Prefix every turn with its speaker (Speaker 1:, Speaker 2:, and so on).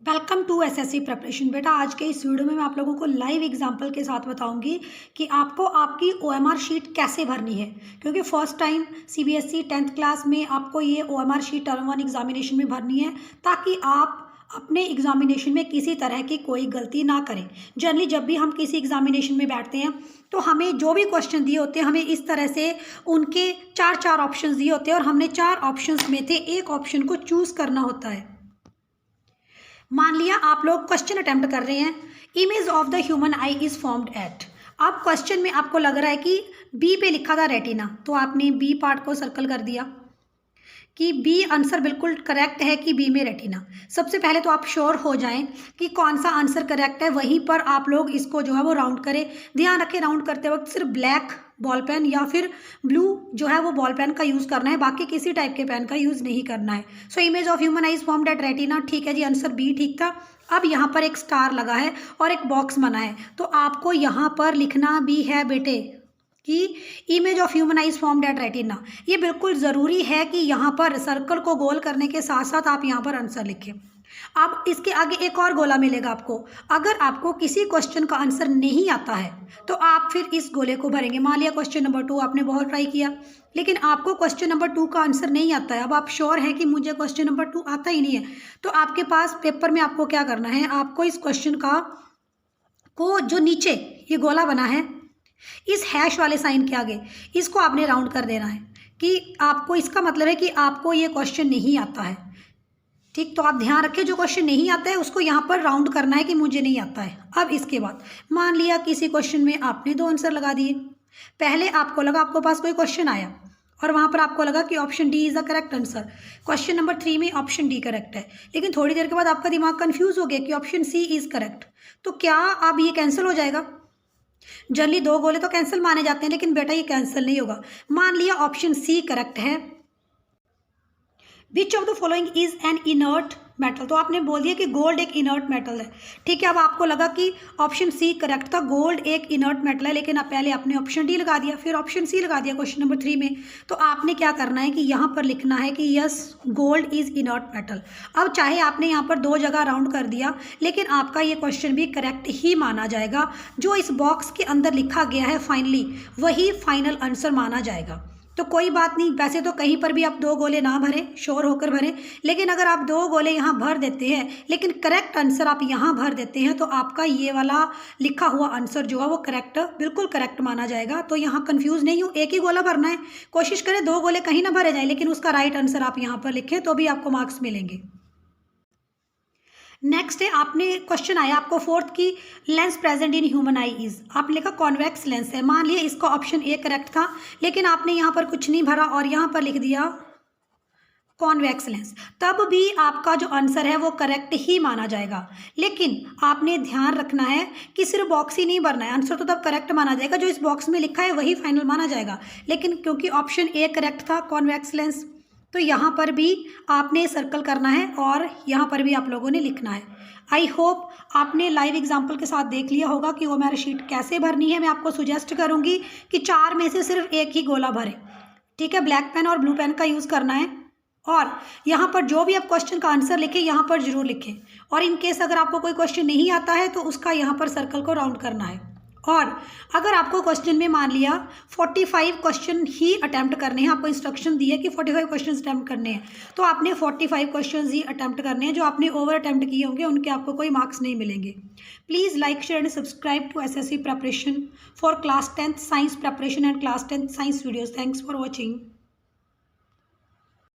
Speaker 1: Welcome to SSC preparation. बेटा आज के इस वीडियो में मैं आप लोगों को लाइव एग्जांपल के साथ बताऊंगी कि आपको आपकी ओएमआर शीट कैसे भरनी है, क्योंकि first time CBSE 10th class में आपको ये ओएमआर शीट टर्म 1 एग्जामिनेशन में भरनी है, ताकि आप अपने एग्जामिनेशन में किसी तरह की कोई गलती ना करें। जनरली जब भी हम किसी एग्जामिनेशन में बैठते हैं तो हमें जो भी क्वेश्चन दिए होते हैं, हमें इस तरह से उनके चार ऑप्शन दिए होते हैं और हमने 4 ऑप्शन में से एक ऑप्शन को चूज करना होता है। मान लिया आप लोग क्वेश्चन अटेम्प्ट कर रहे हैं, image of the human I is formed at. अब क्वेश्चन में आपको लग रहा है कि बी पे लिखा था रेटिना, तो आपने बी पार्ट को सर्कल कर दिया कि बी आंसर बिल्कुल करेक्ट है कि बी में रेटिना। सबसे पहले तो आप श्योर हो जाएं कि कौन सा आंसर करेक्ट है, वहीं पर आप लोग इसको जो है वो राउंड करें। ध्यान रखें राउंड करते वक्त सिर्फ ब्लैक बॉल पेन या फिर ब्लू जो है वो बॉल पेन का यूज़ करना है, बाकी किसी टाइप के पेन का यूज़ नहीं करना है। So image of human eyes formed at retina, ठीक है जी, आंसर बी ठीक था। अब यहाँ पर एक स्टार लगा है और एक बॉक्स बना है, तो आपको यहाँ पर लिखना भी है बेटे कि image of human eyes formed at retina. ये बिल्कुल ज़रूरी है कि यहाँ पर सर्कल को गोल करने के साथ साथ आप यहाँ पर आंसर लिखें। अब इसके आगे एक और गोला मिलेगा आपको। अगर आपको किसी क्वेश्चन का आंसर नहीं आता है तो आप फिर इस गोले को भरेंगे। मान लिया क्वेश्चन नंबर 2 आपने बहुत ट्राई किया, लेकिन आपको क्वेश्चन नंबर 2 का आंसर नहीं आता है। अब आप श्योर हैं कि मुझे क्वेश्चन नंबर 2 आता ही नहीं है, तो आपके पास पेपर में आपको क्या करना है, आपको इस क्वेश्चन को जो नीचे ये गोला बना है, इस हैश वाले साइन के आगे इसको आपने राउंड कर देना है कि आपको, इसका मतलब है कि आपको ये क्वेश्चन नहीं आता है। ठीक, तो आप ध्यान रखें जो क्वेश्चन नहीं आता है उसको यहाँ पर राउंड करना है कि मुझे नहीं आता है। अब इसके बाद मान लिया किसी क्वेश्चन में आपने 2 आंसर लगा दिए। पहले आपको लगा आपको पास कोई क्वेश्चन आया और वहाँ पर आपको लगा कि option D is the correct answer. Question number 3 में ऑप्शन डी करेक्ट है, लेकिन थोड़ी देर के बाद आपका दिमाग कन्फ्यूज हो गया कि ऑप्शन सी इज़ करेक्ट। तो क्या अब ये कैंसिल हो जाएगा? जनरली 2 गोले तो कैंसिल माने जाते हैं, लेकिन बेटा ये कैंसिल नहीं होगा। मान लिया ऑप्शन सी करेक्ट है, which of the following is an inert metal, तो आपने बोल दिया कि गोल्ड एक इनर्ट मेटल है। ठीक है, अब आपको लगा कि ऑप्शन सी करेक्ट था, गोल्ड एक इनर्ट मेटल है, लेकिन आप पहले आपने ऑप्शन डी लगा दिया, फिर ऑप्शन सी लगा दिया क्वेश्चन नंबर 3 में। तो आपने क्या करना है कि यहाँ पर लिखना है कि yes gold is inert metal. अब चाहे आपने यहाँ पर 2 जगह राउंड कर दिया, लेकिन आपका ये क्वेश्चन भी करेक्ट ही माना जाएगा। जो इस बॉक्स के अंदर लिखा गया है फाइनली, वही फाइनल आंसर माना जाएगा। तो कोई बात नहीं, वैसे तो कहीं पर भी आप 2 गोले ना भरें, श्योर होकर भरें, लेकिन अगर आप 2 गोले यहाँ भर देते हैं लेकिन करेक्ट आंसर आप यहाँ भर देते हैं, तो आपका ये वाला लिखा हुआ आंसर जो है वो करेक्ट, बिल्कुल करेक्ट माना जाएगा। तो यहाँ कंफ्यूज नहीं हो, एक ही गोला भरना है। कोशिश करें 2 गोले कहीं ना भरे जाए, लेकिन उसका राइट आंसर आप यहाँ पर लिखें तो भी आपको मार्क्स मिलेंगे। नेक्स्ट है, आपने क्वेश्चन आया आपको 4th की lens present in human I is, आपने लिखा कॉन्वेक्स लेंस है। मान लिया इसका ऑप्शन ए करेक्ट था, लेकिन आपने यहाँ पर कुछ नहीं भरा और यहाँ पर लिख दिया कॉन्वेक्स लेंस, तब भी आपका जो आंसर है वो करेक्ट ही माना जाएगा। लेकिन आपने ध्यान रखना है कि सिर्फ बॉक्स ही नहीं भरना है, आंसर तो तब करेक्ट माना जाएगा, जो इस बॉक्स में लिखा है वही फाइनल माना जाएगा। लेकिन क्योंकि ऑप्शन ए करेक्ट था कॉन्वेक्स लेंस, तो यहाँ पर भी आपने सर्कल करना है और यहाँ पर भी आप लोगों ने लिखना है। आई होप आपने लाइव एग्जाम्पल के साथ देख लिया होगा कि वो मेरी शीट कैसे भरनी है। मैं आपको सुजेस्ट करूँगी कि 4 में से सिर्फ एक ही गोला भरें। ठीक है, ब्लैक पेन और ब्लू पेन का यूज़ करना है, और यहाँ पर जो भी आप क्वेश्चन का आंसर लिखें यहाँ पर जरूर लिखें। और इन केस अगर आपको कोई क्वेश्चन नहीं आता है तो उसका यहाँ पर सर्कल को राउंड करना है। और अगर आपको क्वेश्चन में मान लिया 45 क्वेश्चन ही अटैम्प्ट करने हैं, आपको इंस्ट्रक्शन दी है कि 45 क्वेश्चन अटैम्प्ट करने हैं, तो आपने 45 क्वेश्चन ही अटैम्प्ट करने हैं। जो आपने ओवर अटैम्प्ट किए होंगे उनके आपको कोई मार्क्स नहीं मिलेंगे। Please like share and subscribe to SSC preparation for class 10th science preparation and class 10th science videos. Thanks for watching.